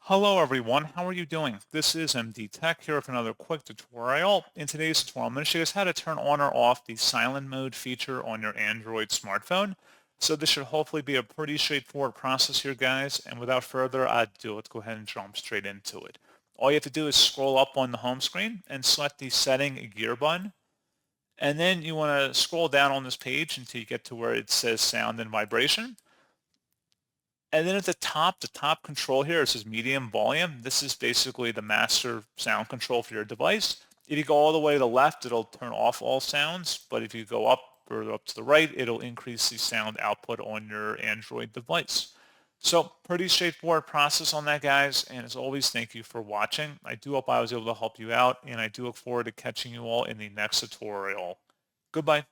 Hello everyone, how are you doing? This is MD Tech here with another quick tutorial. In today's tutorial, I'm going to show you guys how to turn on or off the silent mode feature on your Android smartphone. So this should hopefully be a pretty straightforward process here, guys. And without further ado, let's go ahead and jump straight into it. All you have to do is scroll up on the home screen and select the setting gear button. And then you want to scroll down on this page until you get to where it says sound and vibration. And then at the top control here, it says medium volume. This is basically the master sound control for your device. If you go all the way to the left, it'll turn off all sounds. But if you go up or up to the right, it'll increase the sound output on your Android device. So pretty straightforward process on that, guys. And as always, thank you for watching. I do hope I was able to help you out, and I do look forward to catching you all in the next tutorial. Goodbye.